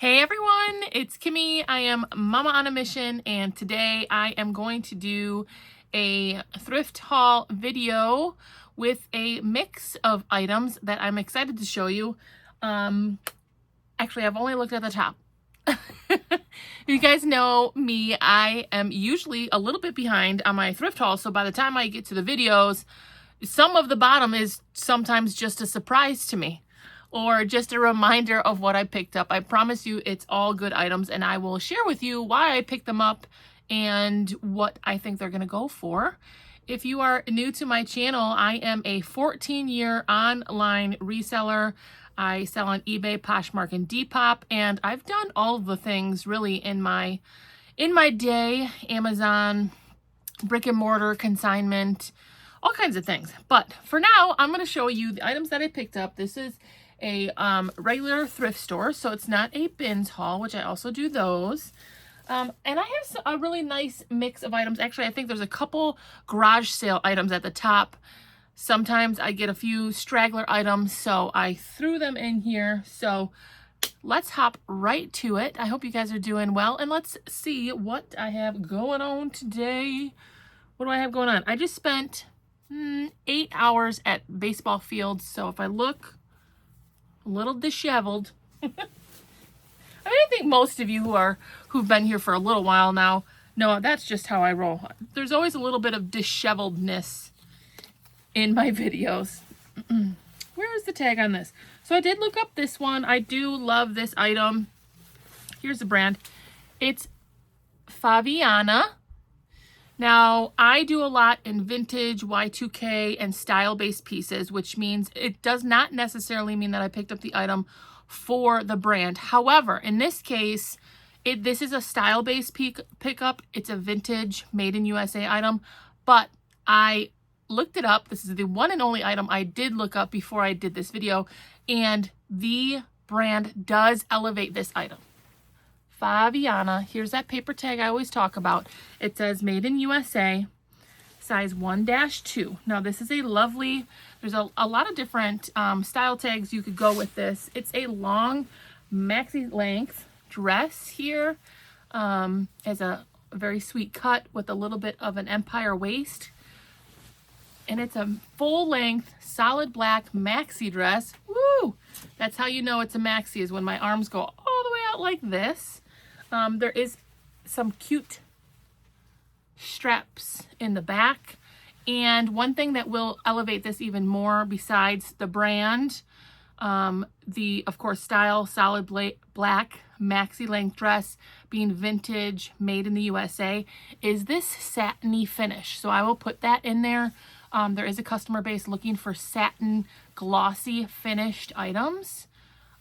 Hey everyone, it's Kimmy. I am Mama on a Mission, and today I am going to do a thrift haul video with a mix of items that I'm excited to show you. Actually, I've only looked at the top. You guys know me, I am usually a little bit behind on my thrift haul, so by the time I get to the videos, some of the bottom is sometimes just a surprise to me, or just a reminder of what I picked up. I promise you it's all good items, and I will share with you why I picked them up and what I think they're gonna go for. If you are new to my channel, I am a 14-year online reseller. I sell on eBay, Poshmark, and Depop, and I've done all of the things really in my day, Amazon, brick and mortar, consignment, all kinds of things. But for now, I'm going to show you the items that I picked up. This is a regular thrift store, so it's not a bins haul, which I also do those. And I have a really nice mix of items. Actually, I think there's a couple garage sale items at the top. Sometimes I get a few straggler items, so I threw them in here. So let's hop right to it. I hope you guys are doing well, and let's see what I have going on today. What do I have going on? I just spent 8 hours at baseball fields, so if I look a little disheveled, I think most of you who've been here for a little while now know that's just how I roll. There's always a little bit of disheveledness in my videos. Where is the tag on this? So I did look up this one. I do love this item. Here's the brand. It's Faviana. Now, I do a lot in vintage, Y2K, and style-based pieces, which means it does not necessarily mean that I picked up the item for the brand. However, in this case, this is a style-based pickup. It's a vintage, made in USA item, but I looked it up. This is the one and only item I did look up before I did this video, and the brand does elevate this item. Faviana. Here's that paper tag I always talk about. It says made in USA, size 1-2. Now this is a lovely, there's a lot of different style tags you could go with this. It's a long maxi length dress here. Has a very sweet cut with a little bit of an empire waist. And it's a full length, solid black maxi dress. Woo! That's how you know it's a maxi, is when my arms go all the way out like this. There is some cute straps in the back. And one thing that will elevate this even more, besides the brand, of course, style, solid black maxi length dress being vintage, made in the USA, is this satiny finish. So I will put that in there. There is a customer base looking for satin, glossy, finished items.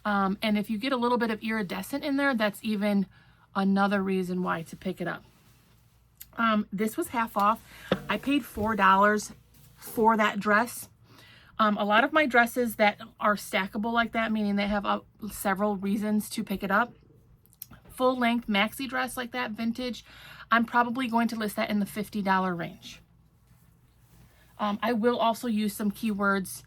And if you get a little bit of iridescent in there, that's even another reason why to pick it up. This was half off. I paid $4 for that dress. A lot of my dresses that are stackable like that, meaning they have several reasons to pick it up. Full length maxi dress like that, vintage, I'm probably going to list that in the $50 range. I will also use some keywords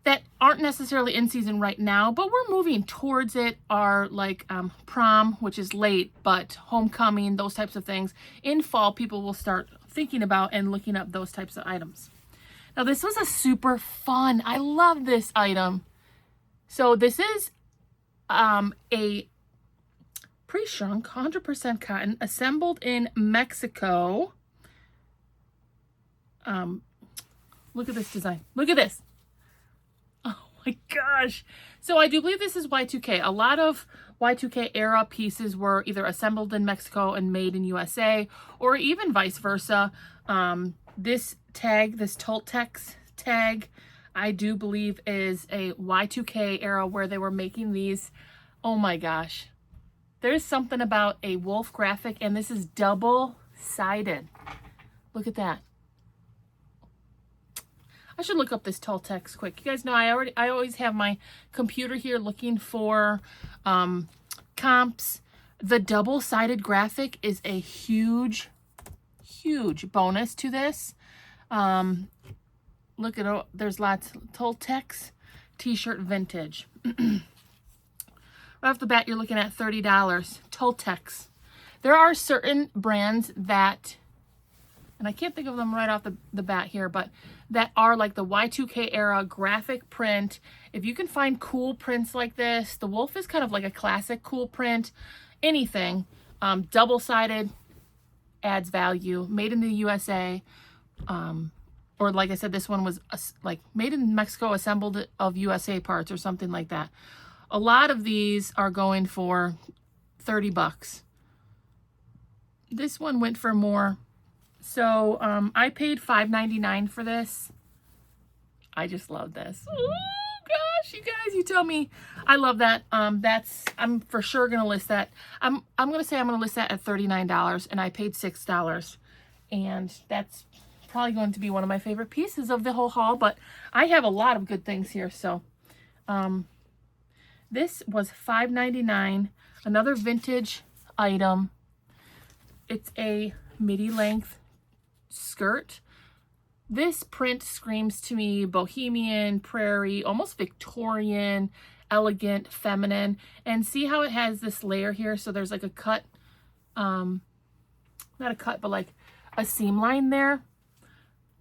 that aren't necessarily in season right now, but we're moving towards it, are like prom, which is late, but homecoming, those types of things. In fall, people will start thinking about and looking up those types of items. Now, this was a super fun, I love this item. So this is a pre-shrunk, 100% cotton, assembled in Mexico. Look at this design. Look at this. Oh my gosh. So I do believe this is Y2K. A lot of Y2K era pieces were either assembled in Mexico and made in USA, or even vice versa. This tag, this Toltex tag, I do believe is a Y2K era where they were making these. Oh my gosh. There's something about a wolf graphic, and this is double-sided. Look at that. I should look up this Toltex quick. You guys know I always have my computer here looking for comps. The double-sided graphic is a huge bonus to this. Look at it. There's lots. Toltex t-shirt vintage. Right off the bat, you're looking at $30. Toltecs. There are certain brands that, and I can't think of them right off the bat here, but that are like the Y2K era graphic print. If you can find cool prints like this, the wolf is kind of like a classic cool print. Anything, double-sided adds value. Made in the USA, or like I said, this one was like made in Mexico, assembled of USA parts or something like that. A lot of these are going for 30 bucks. This one went for more. So I paid $5.99 for this. I just love this. Oh gosh, you guys, you tell me. I love that. I'm for sure gonna list that. I'm gonna say I'm gonna list that at $39, and I paid $6, and that's probably going to be one of my favorite pieces of the whole haul. But I have a lot of good things here. So this was $5.99. Another vintage item. It's a midi length skirt. This print screams to me bohemian, prairie, almost Victorian, elegant, feminine. And see how it has this layer here? So there's like a cut, not a cut, but like a seam line there.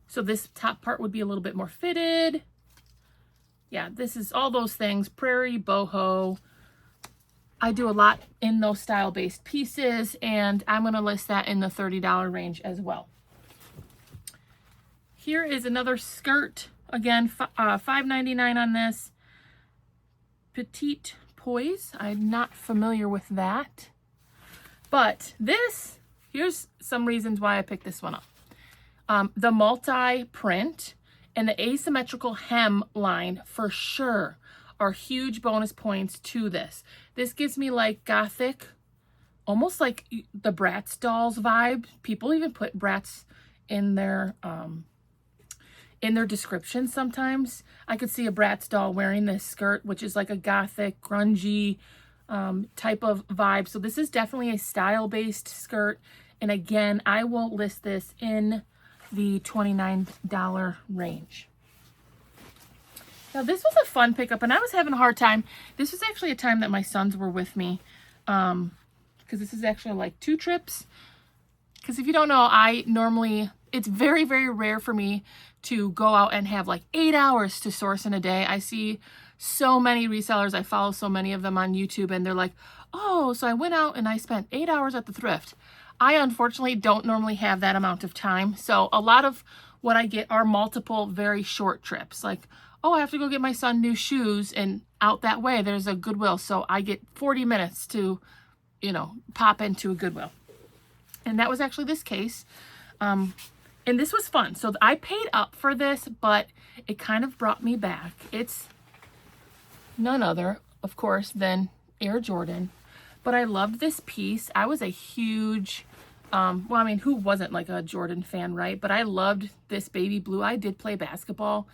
So this top part would be a little bit more fitted. Yeah, this is all those things, prairie, boho. I do a lot in those style-based pieces, and I'm going to list that in the $30 range as well. Here is another skirt. Again, $5.99 on this. Petite Poise. I'm not familiar with that. But this, here's some reasons why I picked this one up. The multi-print and the asymmetrical hem line for sure are huge bonus points to this. This gives me like gothic, almost like the Bratz dolls vibe. People even put Bratz in their description sometimes. I could see a Bratz doll wearing this skirt, which is like a gothic, grungy type of vibe. So this is definitely a style-based skirt. And again, I will list this in the $29 range. Now this was a fun pickup, and I was having a hard time. This was actually a time that my sons were with me, because this is actually like 2 trips. Because if you don't know, it's very, very rare for me to go out and have like 8 hours to source in a day. I see so many resellers, I follow so many of them on YouTube, and they're like, oh, so I went out and I spent 8 hours at the thrift. I unfortunately don't normally have that amount of time. So a lot of what I get are multiple very short trips. Like, oh, I have to go get my son new shoes, and out that way there's a Goodwill. So I get 40 minutes to, pop into a Goodwill. And that was actually this case. And this was fun. So I paid up for this, but it kind of brought me back. It's none other, of course, than Air Jordan. But I loved this piece. I was a huge, who wasn't like a Jordan fan, right? But I loved this baby blue. I did play basketball.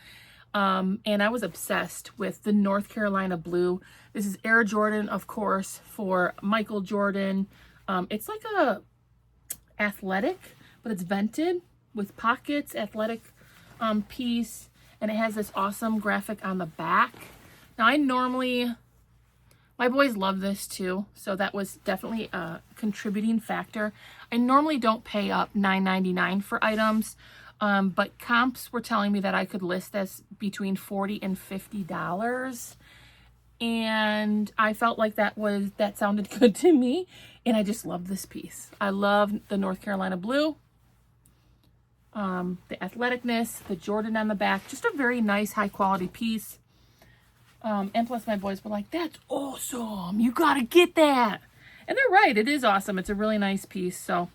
And I was obsessed with the North Carolina blue. This is Air Jordan, of course, for Michael Jordan. It's like a athletic, but it's vented with pockets, athletic piece. And it has this awesome graphic on the back. Now my boys love this too, so that was definitely a contributing factor. I normally don't pay up $9.99 for items, but comps were telling me that I could list this between $40 and $50, and I felt like that sounded good to me, and I just love this piece. I love the North Carolina blue, the athleticness, the Jordan on the back, just a very nice high quality piece. And plus my boys were like, that's awesome. You got to get that. And they're right. It is awesome. It's a really nice piece. So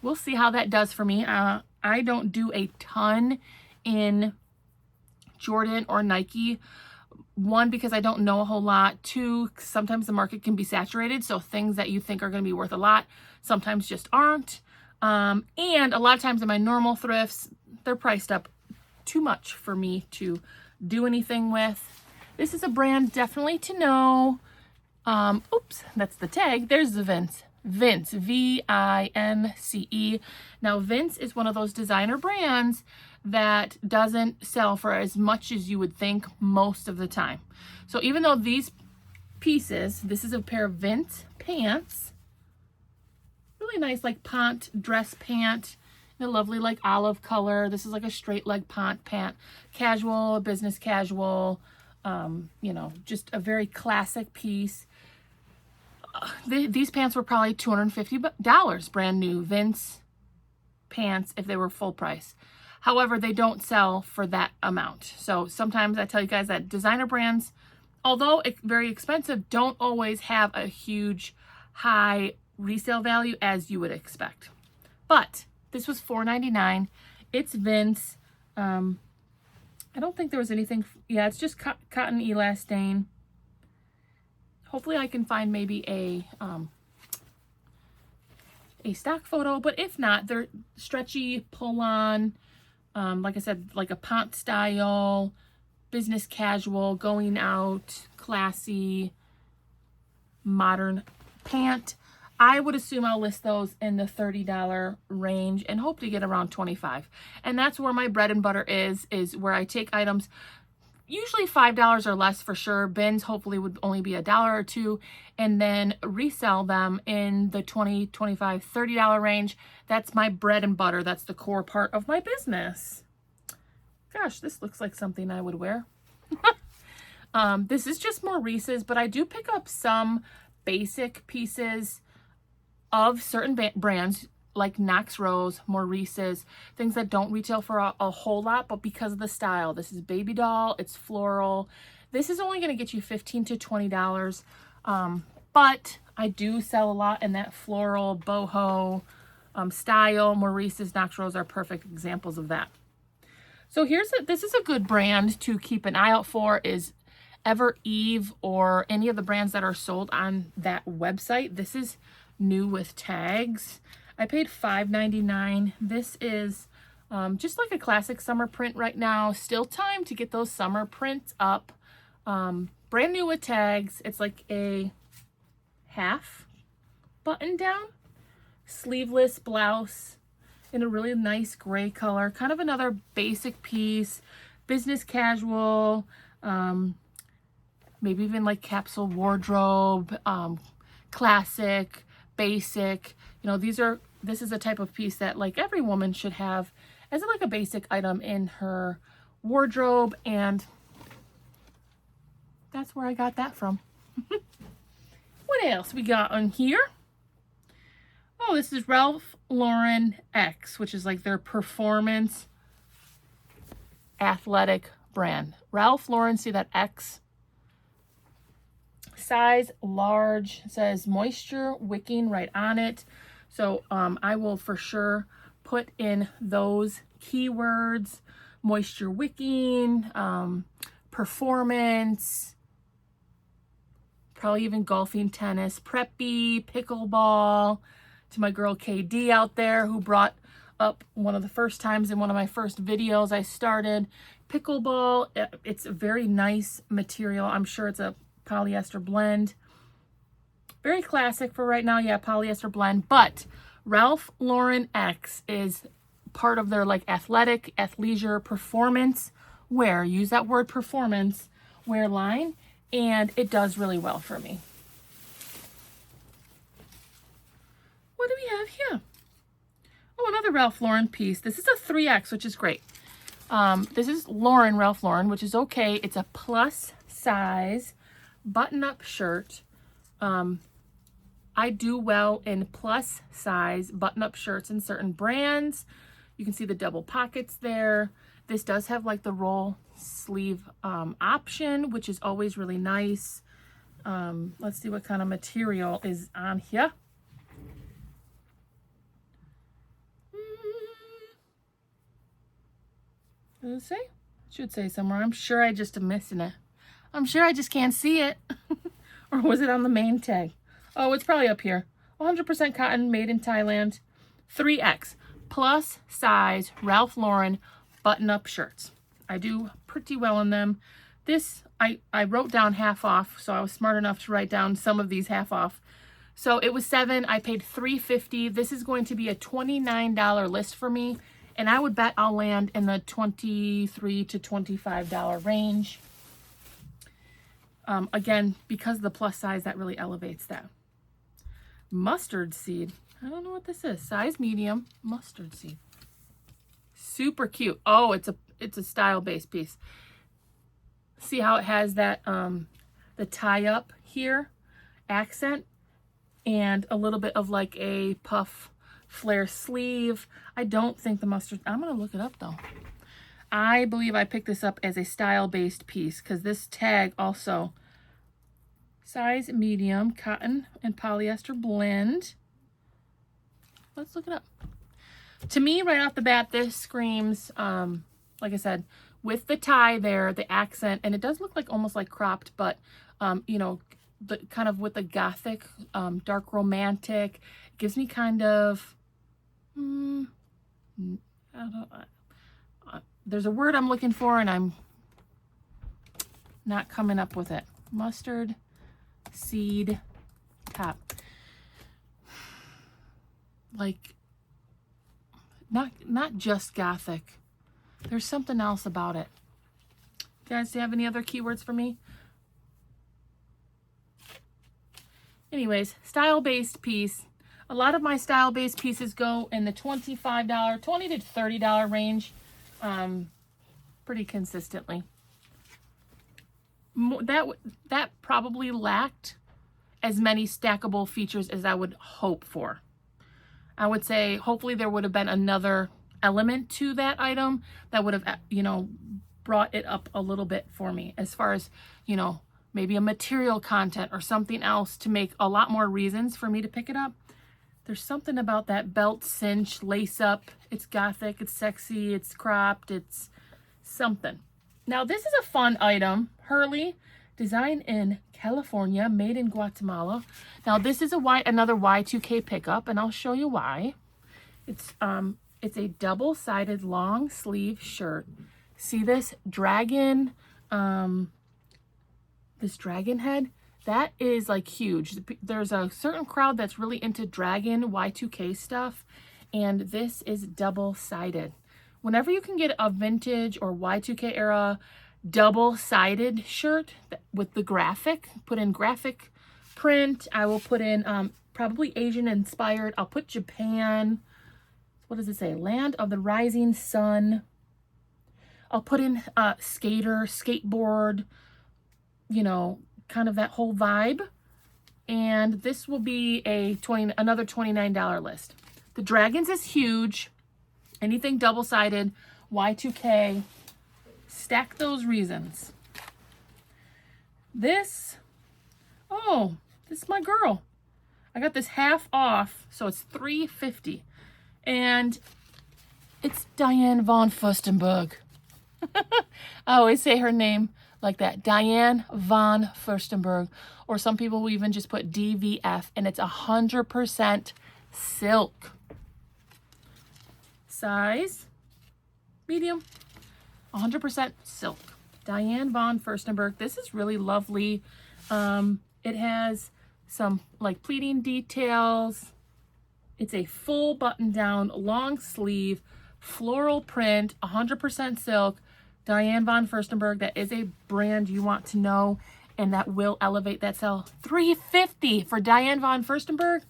we'll see how that does for me. I don't do a ton in Jordan or Nike. 1, because I don't know a whole lot. 2, sometimes the market can be saturated. So things that you think are going to be worth a lot sometimes just aren't. And a lot of times in my normal thrifts, they're priced up too much for me to do anything with. This is a brand definitely to know. Oops, that's the tag. There's the Vince. Vince, V-I-N-C-E. Now, Vince is one of those designer brands that doesn't sell for as much as you would think most of the time. So even though these pieces. This is a pair of Vince pants. Really nice, like pant dress pant in a lovely like olive color. This is like a straight leg pant, casual, business casual, you know, just a very classic piece. These pants were probably $250, brand new Vince pants if they were full price. However, they don't sell for that amount. So sometimes I tell you guys that designer brands, although very expensive, don't always have a huge high resale value as you would expect. But this was $4.99. It's Vince. I don't think there was anything. Yeah, it's just cotton elastane. Hopefully I can find maybe a stock photo, but if not, they're stretchy, pull-on, like I said, like a pant style, business casual, going out, classy, modern pant. I would assume I'll list those in the $30 range and hope to get around $25. And that's where my bread and butter is where I take items usually $5 or less for sure. Bins hopefully would only be $1 or $2, and then resell them in the $20, $25, $30 range. That's my bread and butter. That's the core part of my business. Gosh, this looks like something I would wear. This is just more Reese's, but I do pick up some basic pieces of certain brands like Knox Rose, more Reese's, things that don't retail for a whole lot, but because of the style. This is baby doll, it's floral. This is only going to get you $15 to $20, but I do sell a lot in that floral, boho style. More Reese's, Knox Rose are perfect examples of that. So this is a good brand to keep an eye out for, is Ever Eve or any of the brands that are sold on that website. This is new with tags. I paid $5.99. This is just like a classic summer print right now. Still time to get those summer prints up. Brand new with tags. It's like a half button down, sleeveless blouse in a really nice gray color. Kind of another basic piece, business casual, maybe even like capsule wardrobe, classic, basic. You know, this is a type of piece that like every woman should have as like a basic item in her wardrobe, and that's where I got that from. What else we got on here? Oh, this is Ralph Lauren X, which is like their performance athletic brand. Ralph Lauren, see that X? Size large, says moisture wicking right on it. So I will for sure put in those keywords: moisture wicking, performance, probably even golfing, tennis, preppy, pickleball. To my girl KD out there, who brought up one of the first times in one of my first videos I started, pickleball. It's a very nice material. I'm sure it's a polyester blend. Very classic for right now. Yeah, polyester blend. But Ralph Lauren X is part of their like athletic, athleisure, performance wear. Use that word performance wear line, and it does really well for me. What do we have here? Oh, another Ralph Lauren piece. This is a 3X, which is great. This is Ralph Lauren, which is okay. It's a plus size button-up shirt. I do well in plus size button-up shirts in certain brands. You can see the double pockets there. This does have like the roll sleeve option, which is always really nice. Let's see what kind of material is on here. Does it say? It should say somewhere. I'm sure I just am missing it. I'm sure I just can't see it. Or was it on the main tag? Oh, it's probably up here. 100% cotton, made in Thailand. 3X. Plus size Ralph Lauren button-up shirts. I do pretty well in them. This, I wrote down half off, so I was smart enough to write down some of these half off. So it was $7. I paid $3.50. This is going to be a $29 list for me, and I would bet I'll land in the $23 to $25 range. Again, because of the plus size, that really elevates that. Mustard seed. I don't know what this is. Size medium, mustard seed. Super cute. Oh, it's a style-based piece. See how it has that the tie-up here, accent, and a little bit of like a puff flare sleeve. I don't think the mustard, I'm gonna look it up though. I believe I picked this up as a style-based piece because this tag also, size medium, cotton and polyester blend. Let's look it up. To me, right off the bat, this screams, like I said, with the tie there, the accent, and it does look like almost like cropped, but, you know, the kind of with the gothic, dark romantic, it gives me kind of, I don't know, there's a word I'm looking for and I'm not coming up with it. Mustard seed top. Like, not just gothic. There's something else about it. Guys, do you have any other keywords for me? Anyways, style-based piece. A lot of my style-based pieces go in the $25, $20 to $30 range, pretty consistently. That probably lacked as many stackable features as I would hope for. I would say hopefully there would have been another element to that item that would have, you know, brought it up a little bit for me as far as, you know, maybe a material content or something else to make a lot more reasons for me to pick it up. There's something about that belt cinch, lace up. It's gothic, it's sexy, it's cropped, it's something. Now this is a fun item. Hurley, designed in California, made in Guatemala. Now this is another Y2K pickup, and I'll show you why. It's a double-sided long sleeve shirt. See this dragon, this dragon head? That is like huge. There's a certain crowd that's really into dragon Y2K stuff, and this is double-sided. Whenever you can get a vintage or Y2K era double-sided shirt with the graphic, put in graphic print. I will put in probably Asian inspired. I'll put Japan. What does it say? Land of the Rising Sun. I'll put in skater, skateboard, you know, kind of that whole vibe. And this will be another $29 list. The dragons is huge. Anything double-sided, Y2K, stack those reasons. This is my girl. I got this half off, so it's $3.50. And it's Diane von Furstenberg. I always say her name like that, Diane von Furstenberg. Or some people will even just put DVF, and it's 100% silk. Size medium, 100% silk. Diane von Furstenberg. This is really lovely. It has some like pleating details. It's a full button down, long sleeve, floral print, 100% silk. Diane von Furstenberg. That is a brand you want to know, and that will elevate that sell. $3.50 for Diane von Furstenberg.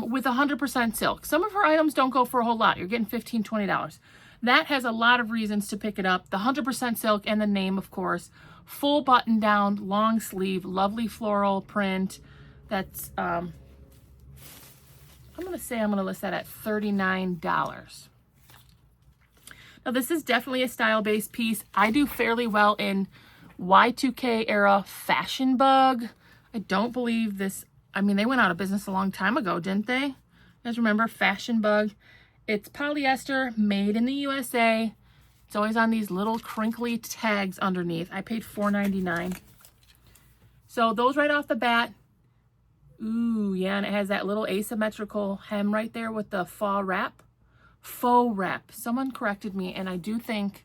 With 100% silk. Some of her items don't go for a whole lot. You're getting $15, $20. That has a lot of reasons to pick it up. The 100% silk and the name, of course. Full button down, long sleeve, lovely floral print. That's, I'm going to list that at $39. Now, this is definitely a style-based piece. I do fairly well in Y2K era fashion bug. I don't believe this. I mean, they went out of business a long time ago, didn't they? You guys remember Fashion Bug? It's polyester, made in the USA. It's always on these little crinkly tags underneath. I paid $4.99. So those right off the bat. Ooh, yeah, and it has that little asymmetrical hem right there with the faux wrap. Faux wrap. Someone corrected me, and I do think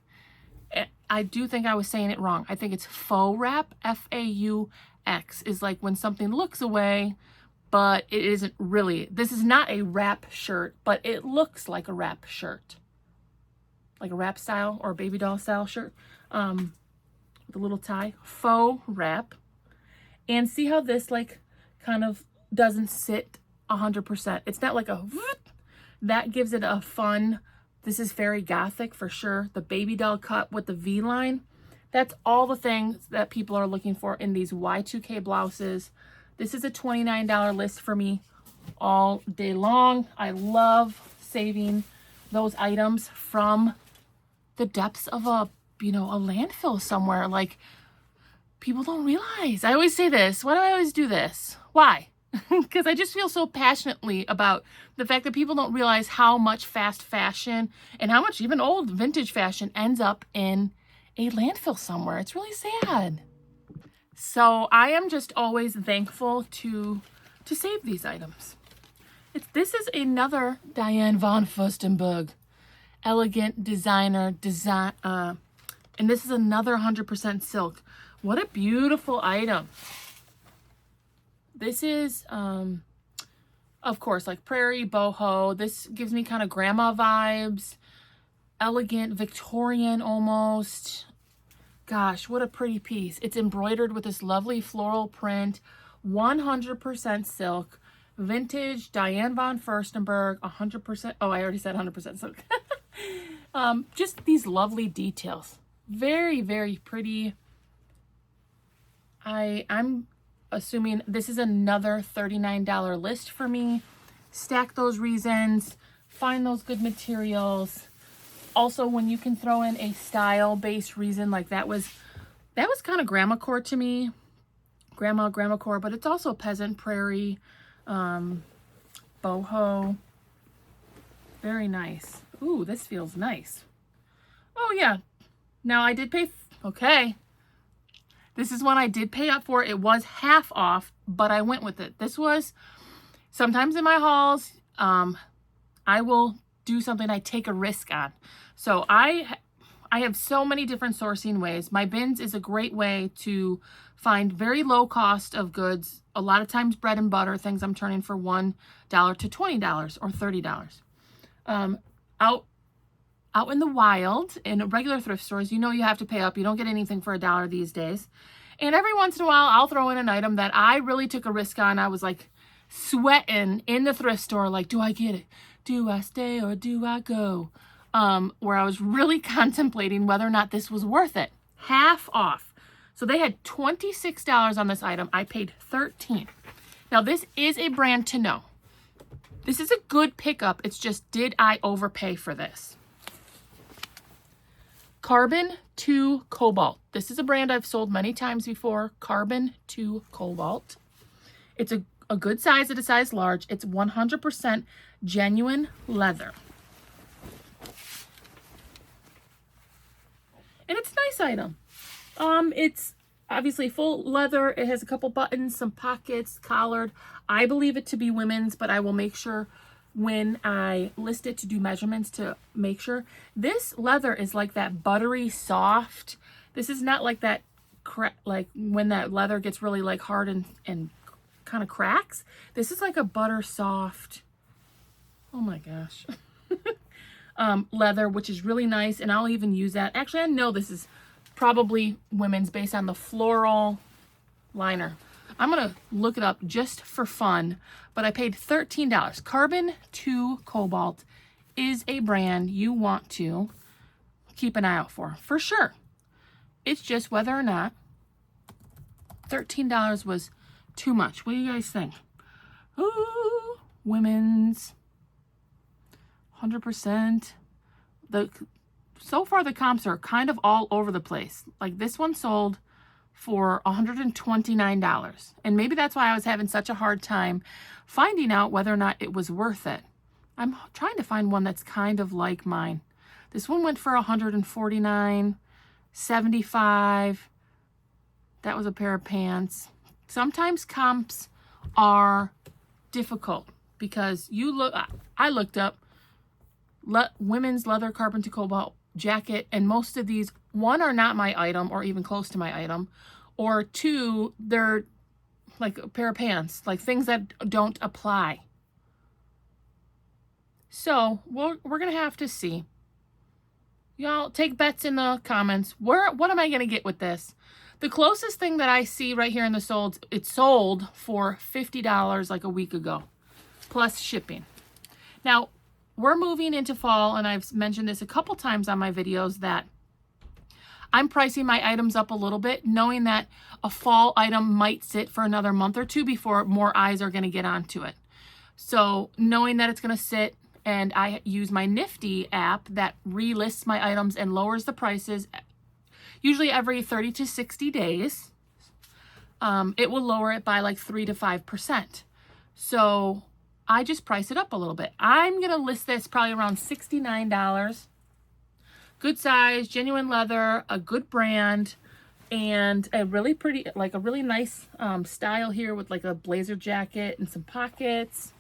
I was saying it wrong. I think it's faux wrap, F-A-U-X, is like when something looks away, but it isn't really. This is not a wrap shirt, but it looks like a wrap shirt. Like a wrap style or a baby doll style shirt. With a little tie. Faux wrap. And see how this like kind of doesn't sit 100%. It's not like a that gives it a fun, this is very gothic for sure. The baby doll cut with the V-line. That's all the things that people are looking for in these Y2K blouses. This is a $29 list for me all day long. I love saving those items from the depths of a, you know, a landfill somewhere. Like, people don't realize. I always say this. Why do I always do this? Why? Because I just feel so passionately about the fact that people don't realize how much fast fashion and how much even old vintage fashion ends up in a landfill somewhere. It's really sad. So I am just always thankful to save these items. This is another Diane von Furstenberg elegant designer design, and this is another 100% silk. What a beautiful item. This is, of course, like prairie boho. This gives me kind of grandma vibes. Elegant, Victorian almost. Gosh, what a pretty piece. It's embroidered with this lovely floral print. 100% silk. Vintage, Diane von Furstenberg. 100%. Oh, I already said 100% silk. Just these lovely details. Very, very pretty. I'm assuming this is another $39 list for me. Stack those reasons, find those good materials. Also, when you can throw in a style-based reason, like that was kind of grandma core to me. Grandma core, but it's also peasant, prairie, boho. Very nice. Ooh, this feels nice. Oh yeah. Now I did pay, okay. This is one I did pay up for. It was half off, but I went with it. This was, sometimes in my hauls, I will do something I take a risk on. So I have so many different sourcing ways. My bins is a great way to find very low cost of goods. A lot of times bread and butter, things I'm turning for $1 to $20 or $30. Out in the wild, in regular thrift stores, you know you have to pay up. You don't get anything for $1 these days. And every once in a while, I'll throw in an item that I really took a risk on. I was like sweating in the thrift store, like, do I get it? Do I stay or do I go? Where I was really contemplating whether or not this was worth it. Half off. So they had $26 on this item. I paid $13. Now this is a brand to know. This is a good pickup. It's just, did I overpay for this? Carbon to Cobalt. This is a brand I've sold many times before. Carbon to Cobalt. It's a good size at a size large. It's 100% genuine leather. And it's a nice item. It's obviously full leather. It has a couple buttons, some pockets, collared. I believe it to be women's, but I will make sure when I list it to do measurements to make sure. This leather is like that buttery soft. This is not like that, like when that leather gets really like hard and kind of cracks. This is like a butter soft, oh my gosh, leather, which is really nice. And I'll even use that. Actually, I know this is probably women's based on the floral liner. I'm going to look it up just for fun, but I paid $13. Carbon to Cobalt is a brand you want to keep an eye out for sure. It's just whether or not $13 was too much. What do you guys think? Ooh, women's 100%. So far the comps are kind of all over the place. Like this one sold for $129. And maybe that's why I was having such a hard time finding out whether or not it was worth it. I'm trying to find one that's kind of like mine. This one went for $149, $75. That was a pair of pants. Sometimes comps are difficult because I looked up women's leather carbon to cobalt jacket, and most of these, one, are not my item or even close to my item, or two, they're like a pair of pants, like things that don't apply. So we're gonna have to see. Y'all take bets in the comments. What am I gonna get with this? The closest thing that I see right here in the solds, it sold for $50 like a week ago, plus shipping. Now, we're moving into fall, and I've mentioned this a couple times on my videos that I'm pricing my items up a little bit, knowing that a fall item might sit for another month or two before more eyes are going to get onto it. So knowing that it's going to sit, and I use my Nifty app that relists my items and lowers the prices usually every 30 to 60 days. It will lower it by like 3 to 5%. So I just price it up a little bit. I'm going to list this probably around $69. Good size, genuine leather, a good brand, and a really pretty, like a really nice style here with like a blazer jacket and some pockets.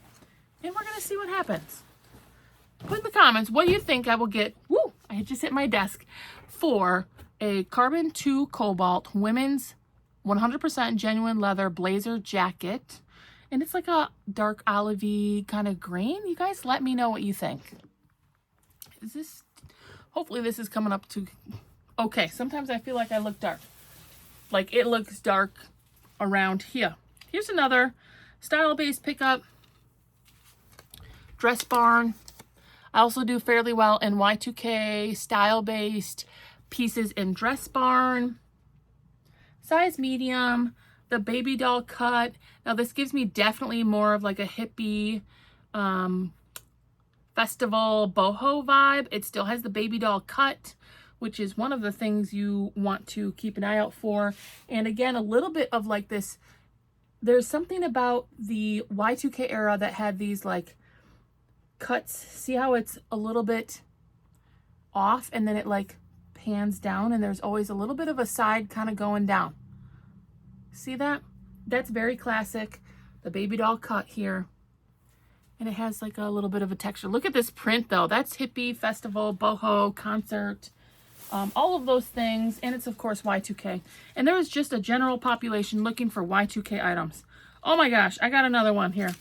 And we're going to see what happens. Put in the comments, what do you think I will get? Woo! I had just hit my desk for a Carbon 2 Cobalt women's 100% genuine leather blazer jacket. And it's like a dark olivey kind of green. You guys let me know what you think. Is this, hopefully this is coming up to, okay, sometimes I feel like I look dark. Like it looks dark around here. Here's another style-based pickup. Dress Barn. I also do fairly well in Y2K, style-based pieces in Dress Barn. Size medium, the baby doll cut. Now this gives me definitely more of like a hippie festival boho vibe. It still has the baby doll cut, which is one of the things you want to keep an eye out for. And again, a little bit of like this, there's something about the Y2K era that had these like cuts. See how it's a little bit off and then it like pans down, and there's always a little bit of a side kind of going down. See that? That's very classic. The baby doll cut here. And it has like a little bit of a texture. Look at this print though. That's hippie, festival, boho, concert, all of those things. And it's of course Y2K. And there is just a general population looking for Y2K items. Oh my gosh, I got another one here.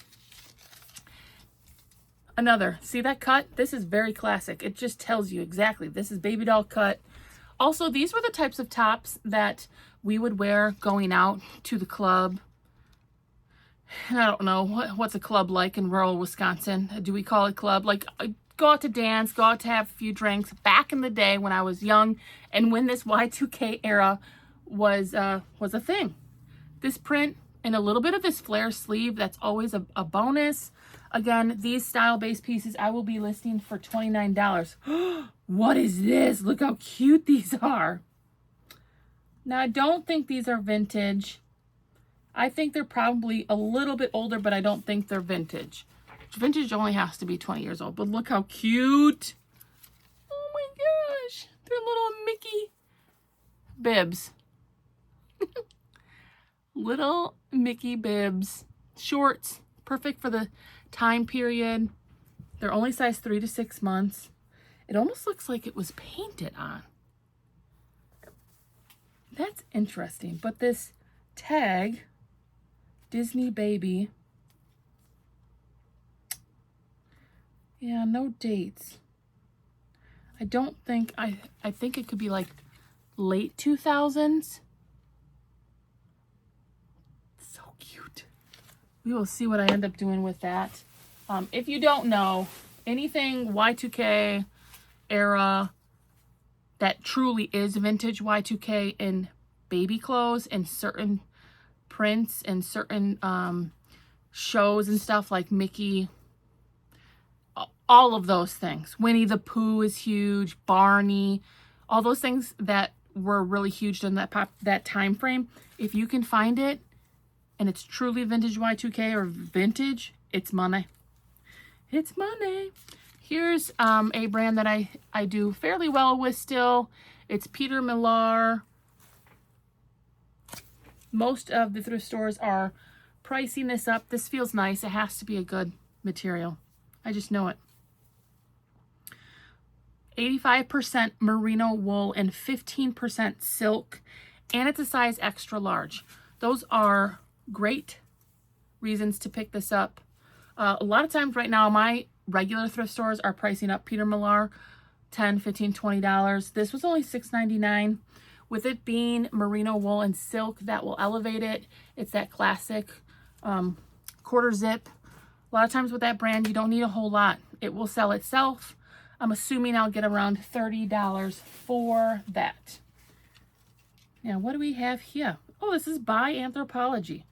Another, see that cut? This is very classic. It just tells you exactly. This is baby doll cut. Also, these were the types of tops that we would wear going out to the club. I don't know, what's a club like in rural Wisconsin? Do we call it club? Like, go out to dance, go out to have a few drinks. Back in the day when I was young and when this Y2K era was a thing. This print and a little bit of this flare sleeve, that's always a bonus. Again, these style-based pieces I will be listing for $29. What is this? Look how cute these are. Now, I don't think these are vintage. I think they're probably a little bit older, but I don't think they're vintage. Vintage only has to be 20 years old, but look how cute. Oh my gosh. They're little Mickey bibs. Little Mickey bibs. Shorts. Perfect for the time period. They're only size 3 to 6 months. It almost looks like it was painted on. That's interesting. But this tag, Disney Baby. Yeah, no dates. I don't think, I think it could be like late 2000s. So cute. We will see what I end up doing with that. If you don't know, anything Y2K era that truly is vintage Y2K in baby clothes and certain prints and certain shows and stuff like Mickey, all of those things. Winnie the Pooh is huge, Barney, all those things that were really huge during that time frame. If you can find it and it's truly vintage Y2K or vintage, it's money. It's money. Here's a brand that I do fairly well with still. It's Peter Millar. Most of the thrift stores are pricing this up. This feels nice. It has to be a good material. I just know it. 85% merino wool and 15% silk. And it's a size extra large. Those are great reasons to pick this up. A lot of times right now, my regular thrift stores are pricing up Peter Millar $10, $15, $20. This was only $6.99. With it being merino wool and silk, that will elevate it. It's that classic quarter zip. A lot of times with that brand, you don't need a whole lot. It will sell itself. I'm assuming I'll get around $30 for that. Now, what do we have here? Oh, this is by Anthropologie.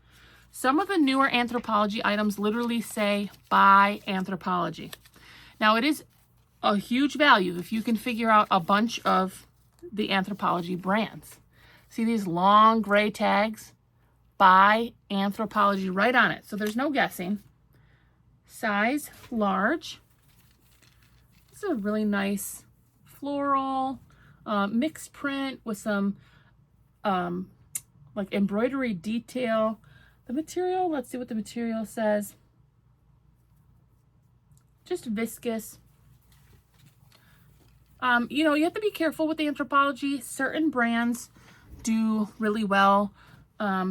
Some of the newer Anthropologie items literally say by Anthropologie. Now, it is a huge value if you can figure out a bunch of the Anthropologie brands. See these long gray tags? By Anthropologie right on it. So there's no guessing. Size large. This is a really nice floral mixed print with some like embroidery detail. The material, let's see what the material says. Just viscous. You know, you have to be careful with the Anthropologie. Certain brands do really well.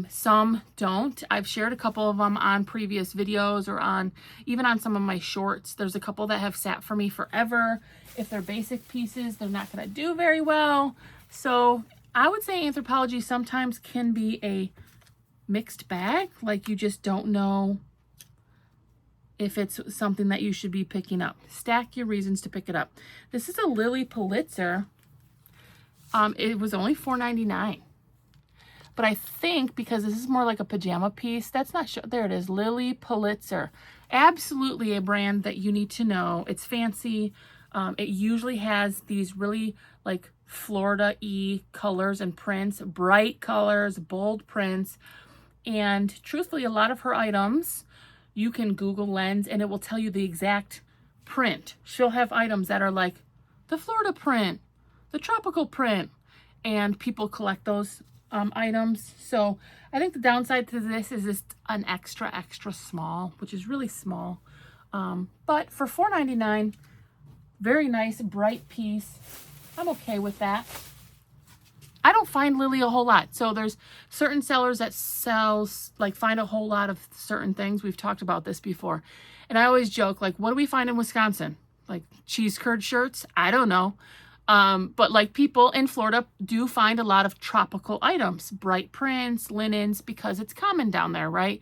Some don't. I've shared a couple of them on previous videos or on even on some of my shorts. There's a couple that have sat for me forever. If they're basic pieces, they're not going to do very well. So I would say Anthropologie sometimes can be a mixed bag. Like you just don't know if it's something that you should be picking up. Stack your reasons to pick it up. This is a Lily Pulitzer. It was only $4.99. But I think because this is more like a pajama piece, that's not sure. There it is, Lily Pulitzer. Absolutely a brand that you need to know. It's fancy. It usually has these really like Florida-y colors and prints, bright colors, bold prints. And truthfully, a lot of her items, you can Google Lens and it will tell you the exact print. She'll have items that are like the Florida print, the tropical print, and people collect those items. So I think the downside to this is just an extra small, which is really small. But for $4.99, very nice bright piece. I'm okay with that. I don't find Lily a whole lot. So there's certain sellers that find a whole lot of certain things. We've talked about this before. And I always joke, like, what do we find in Wisconsin? Like cheese curd shirts? I don't know. But like people in Florida do find a lot of tropical items, bright prints, linens, because it's common down there, right?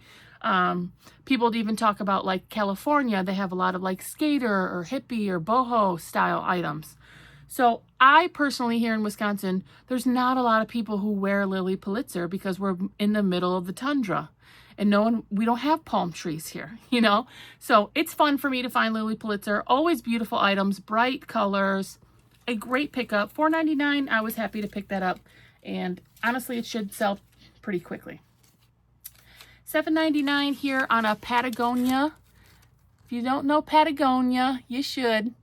People even talk about like California. They have a lot of like skater or hippie or boho style items. So I personally here in Wisconsin, there's not a lot of people who wear Lily Pulitzer because we're in the middle of the tundra and we don't have palm trees here, you know? So it's fun for me to find Lily Pulitzer, always beautiful items, bright colors. A great pickup. $4.99. I was happy to pick that up. And honestly, it should sell pretty quickly. $7.99 here on a Patagonia. If you don't know Patagonia, you should.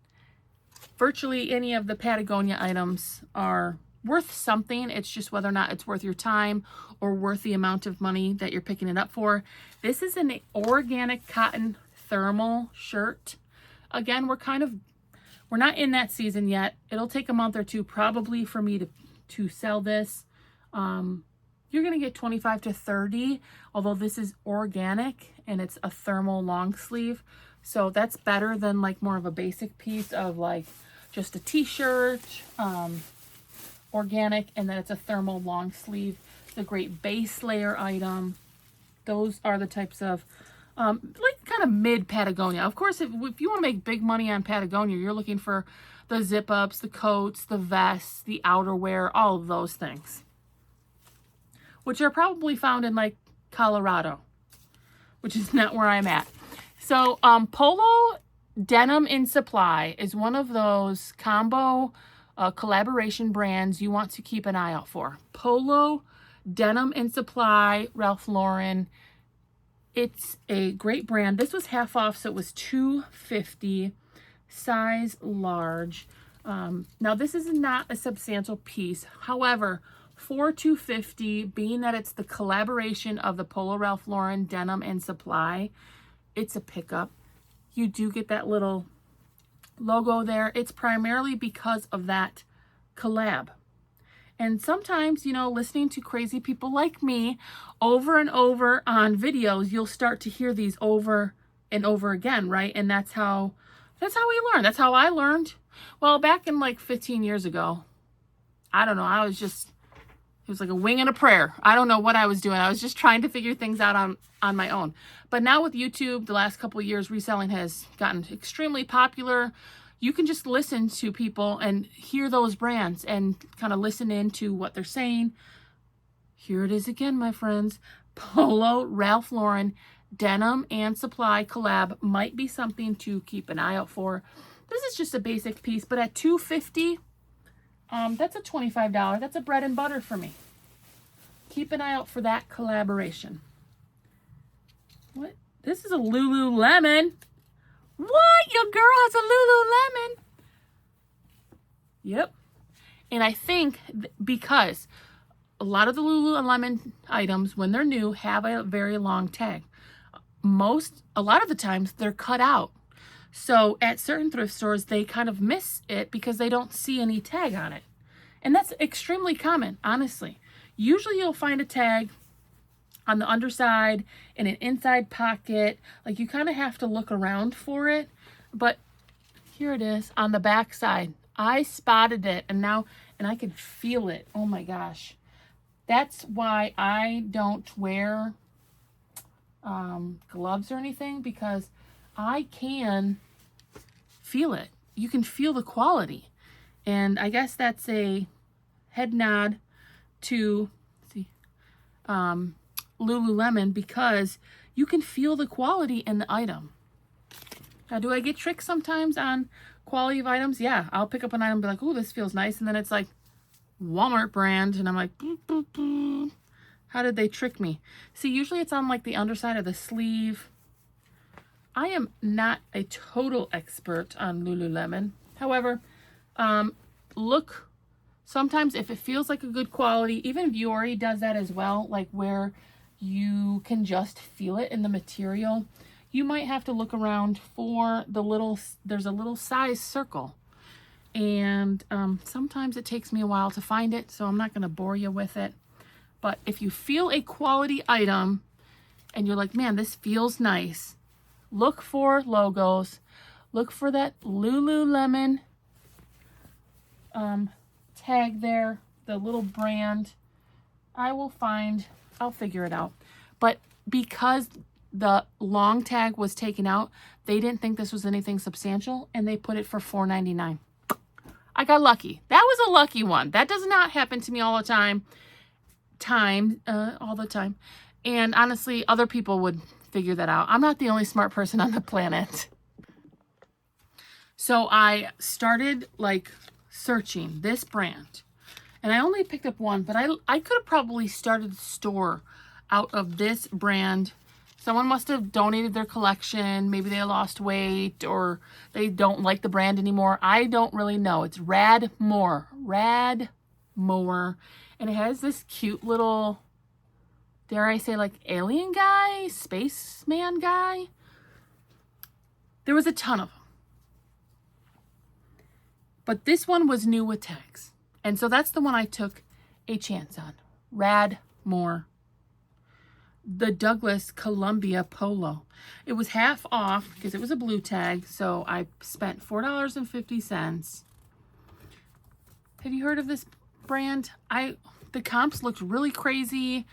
Virtually any of the Patagonia items are worth something. It's just whether or not it's worth your time or worth the amount of money that you're picking it up for. This is an organic cotton thermal shirt. Again, we're not in that season yet. It'll take a month or two probably for me to sell this. You're going to get 25 to 30, although this is organic and it's a thermal long sleeve. So that's better than like more of a basic piece of like just a t-shirt, organic, and then it's a thermal long sleeve. It's a great base layer item. Those are the types of like kind of mid Patagonia. Of course, if you want to make big money on Patagonia, you're looking for the zip ups, the coats, the vests, the outerwear, all of those things, which are probably found in like Colorado, which is not where I'm at. So Polo Denim in Supply is one of those combo collaboration brands you want to keep an eye out for. Polo Denim in Supply, Ralph Lauren. It's a great brand. This was half off, so it was $2.50, size large. Now this is not a substantial piece. However, for $2.50, being that it's the collaboration of the Polo Ralph Lauren Denim and Supply, it's a pickup. You do get that little logo there. It's primarily because of that collab. And sometimes, you know, listening to crazy people like me over and over on videos, you'll start to hear these over and over again, right? And that's how we learn. That's how I learned. Well, back in like 15 years ago, I don't know, I was just was like a wing and a prayer. I don't know what I was doing. I was just trying to figure things out on my own. But now with YouTube, the last couple of years, reselling has gotten extremely popular. You can just listen to people and hear those brands and kind of listen into what they're saying. Here it is again, my friends. Polo Ralph Lauren denim and supply collab might be something to keep an eye out for. This is just a basic piece, but at $250, that's a $25. That's a bread and butter for me. Keep an eye out for that collaboration. What? This is a Lululemon. What? Your girl has a Lululemon. Yep. And I think because a lot of the Lululemon items, when they're new, have a very long tag. A lot of the times, they're cut out. So at certain thrift stores, they kind of miss it because they don't see any tag on it. And that's extremely common, honestly. Usually you'll find a tag on the underside, in an inside pocket. Like, you kind of have to look around for it. But here it is on the back side. I spotted it, and I can feel it. Oh my gosh. That's why I don't wear gloves or anything, because I can feel it. You can feel the quality. And I guess that's a head nod to Lululemon, because you can feel the quality in the item. Now, do I get tricked sometimes on quality of items? Yeah, I'll pick up an item and be like, oh, this feels nice. And then it's like Walmart brand. And I'm like, boop, boop, boop. How did they trick me? See, usually it's on like the underside of the sleeve. I am not a total expert on Lululemon. However, look, sometimes if it feels like a good quality, even Vuori does that as well, like where you can just feel it in the material. You might have to look around for there's a little size circle. And sometimes it takes me a while to find it, so I'm not going to bore you with it. But if you feel a quality item and you're like, man, this feels nice, look for logos. Look for that Lululemon tag there, the little brand. I'll figure it out. But because the long tag was taken out, they didn't think this was anything substantial, and they put it for $4.99. I got lucky. That was a lucky one. That does not happen to me all the time. All the time. And honestly, other people would figure that out. I'm not the only smart person on the planet. So I started like searching this brand, and I only picked up one, but I could have probably started a store out of this brand. Someone must have donated their collection. Maybe they lost weight, or they don't like the brand anymore. I don't really know. It's Radmore. And it has this cute little, dare I say, like alien guy, spaceman guy. There was a ton of them. But this one was new with tags. And so that's the one I took a chance on. Radmore. The Douglas Columbia Polo. It was half off because it was a blue tag. So I spent $4.50. Have you heard of this brand? The comps looked really crazy.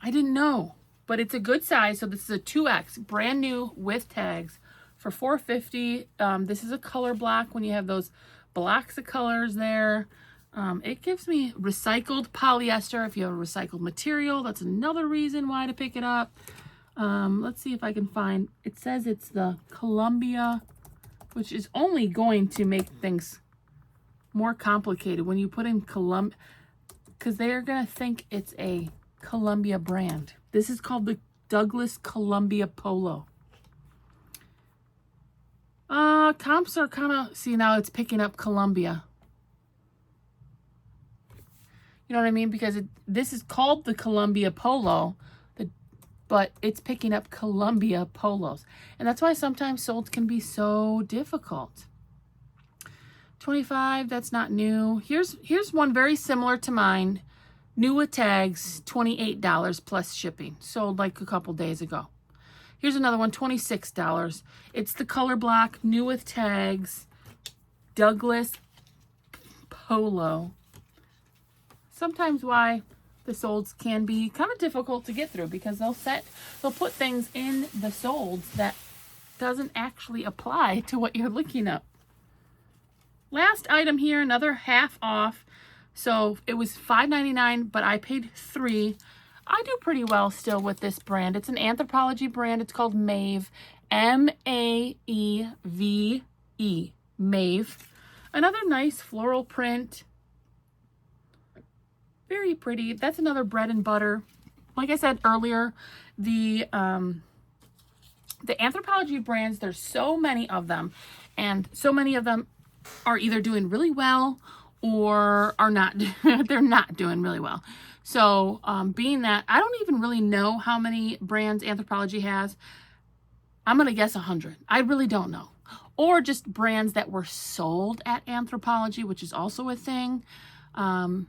I didn't know, but it's a good size. So this is a 2X, brand new with tags for $4.50. This is a color block when you have those blocks of colors there. It gives me recycled polyester. If you have a recycled material, that's another reason why to pick it up. Let's see if I can find, it says it's the Columbia, which is only going to make things more complicated when you put in Columbia, because they're going to think it's a Columbia brand. This is called the Douglas Columbia Polo. Comps are kind of, see, now it's picking up Columbia. You know what I mean? Because this is called the Columbia Polo, but it's picking up Columbia Polos. And that's why sometimes sold can be so difficult. $25, that's not new. Here's one very similar to mine. New with tags, $28 plus shipping. Sold like a couple days ago. Here's another one, $26. It's the color block, new with tags, Douglas Polo. sometimes why the solds can be kind of difficult to get through, because they'll put things in the solds that doesn't actually apply to what you're looking up. Last item here, another half off. So it was $5.99, but I paid $3. I do pretty well still with this brand. It's an Anthropologie brand. It's called Maeve. M-A-E-V-E. Maeve. Another nice floral print. Very pretty. That's another bread and butter. Like I said earlier, the Anthropologie brands, there's so many of them, and so many of them are either doing really well or are not. They're not doing really well. So being that I don't even really know how many brands Anthropologie has, I'm gonna guess 100. I really don't know. Or just brands that were sold at Anthropologie, which is also a thing. I'm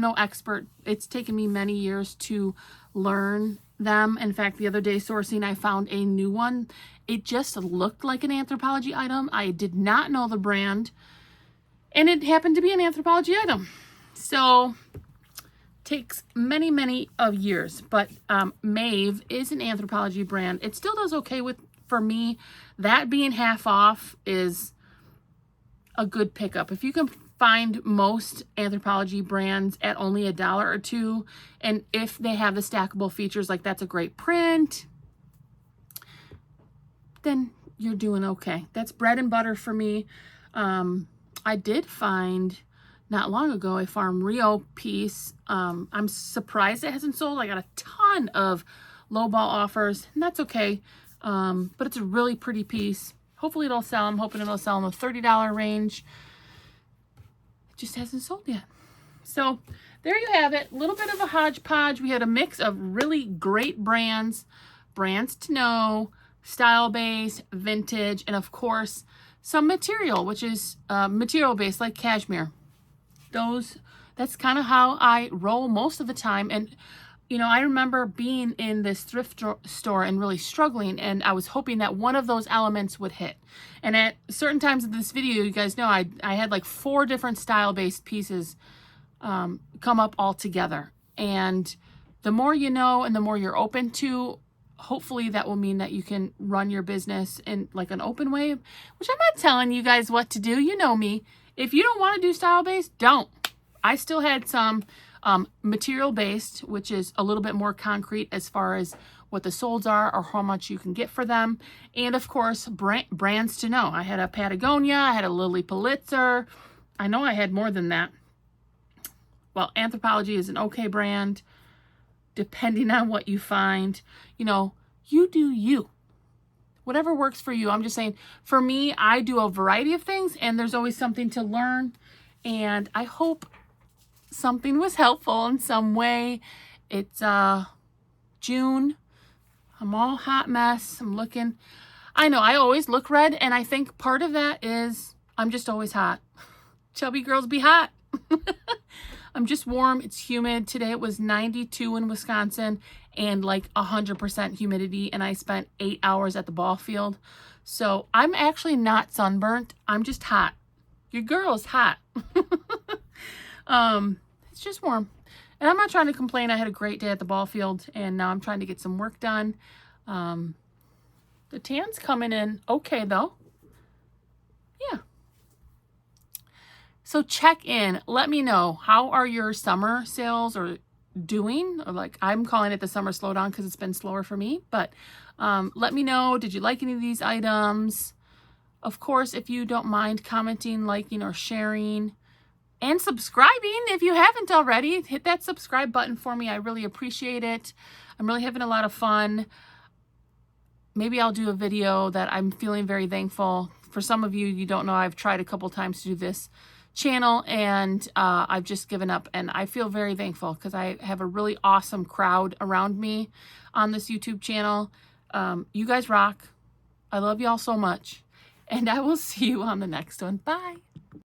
no expert. It's taken me many years to learn them. In fact, the other day sourcing, I found a new one. It just looked like an Anthropologie item. I did not know the brand, and it happened to be an Anthropologie item. So takes many of years, but Maeve is an Anthropologie brand. It still does okay for me. That being half off is a good pickup. If you can find most Anthropologie brands at only $1 or $2, and if they have the stackable features, like that's a great print, then you're doing okay. That's bread and butter for me. I did find not long ago a Farm Rio piece. I'm surprised it hasn't sold. I got a ton of lowball offers, and that's okay. But it's a really pretty piece. Hopefully it'll sell. I'm hoping it'll sell in the $30 range. It just hasn't sold yet. So there you have it. A little bit of a hodgepodge. We had a mix of really great brands to know, style-based, vintage, and of course some material, which is material-based, like cashmere. That's kind of how I roll most of the time. And you know, I remember being in this thrift store and really struggling, and I was hoping that one of those elements would hit. And at certain times of this video, you guys know I had like 4 different style-based pieces come up all together. And the more you know and the more you're open to, hopefully that will mean that you can run your business in like an open way, which I'm not telling you guys what to do. You know me. If you don't want to do style-based, don't. I still had some material-based, which is a little bit more concrete as far as what the solds are or how much you can get for them. And of course, brands to know. I had a Patagonia, I had a Lilly Pulitzer. I know I had more than that. Well, Anthropologie is an okay brand, depending on what you find. You know, you do you. Whatever works for you. I'm just saying, for me, I do a variety of things, and there's always something to learn. And I hope something was helpful in some way. It's June. I'm all hot mess. I'm looking. I know I always look red, and I think part of that is I'm just always hot. Chubby girls be hot. I'm just warm. It's humid. Today it was 92 in Wisconsin and like 100% humidity, and I spent 8 hours at the ball field. So I'm actually not sunburnt. I'm just hot. Your girl is hot. It's just warm. And I'm not trying to complain. I had a great day at the ball field, and now I'm trying to get some work done. The tan's coming in okay, though. Yeah. So check in. Let me know. How are your summer sales or doing? Or like, I'm calling it the summer slowdown because it's been slower for me. But let me know. Did you like any of these items? Of course, if you don't mind commenting, liking, or sharing, and subscribing if you haven't already, hit that subscribe button for me. I really appreciate it. I'm really having a lot of fun. Maybe I'll do a video that I'm feeling very thankful. For some of you, you don't know, I've tried a couple times to do this channel, and I've just given up, and I feel very thankful because I have a really awesome crowd around me on this YouTube channel. You guys rock. I love y'all so much, and I will see you on the next one. Bye.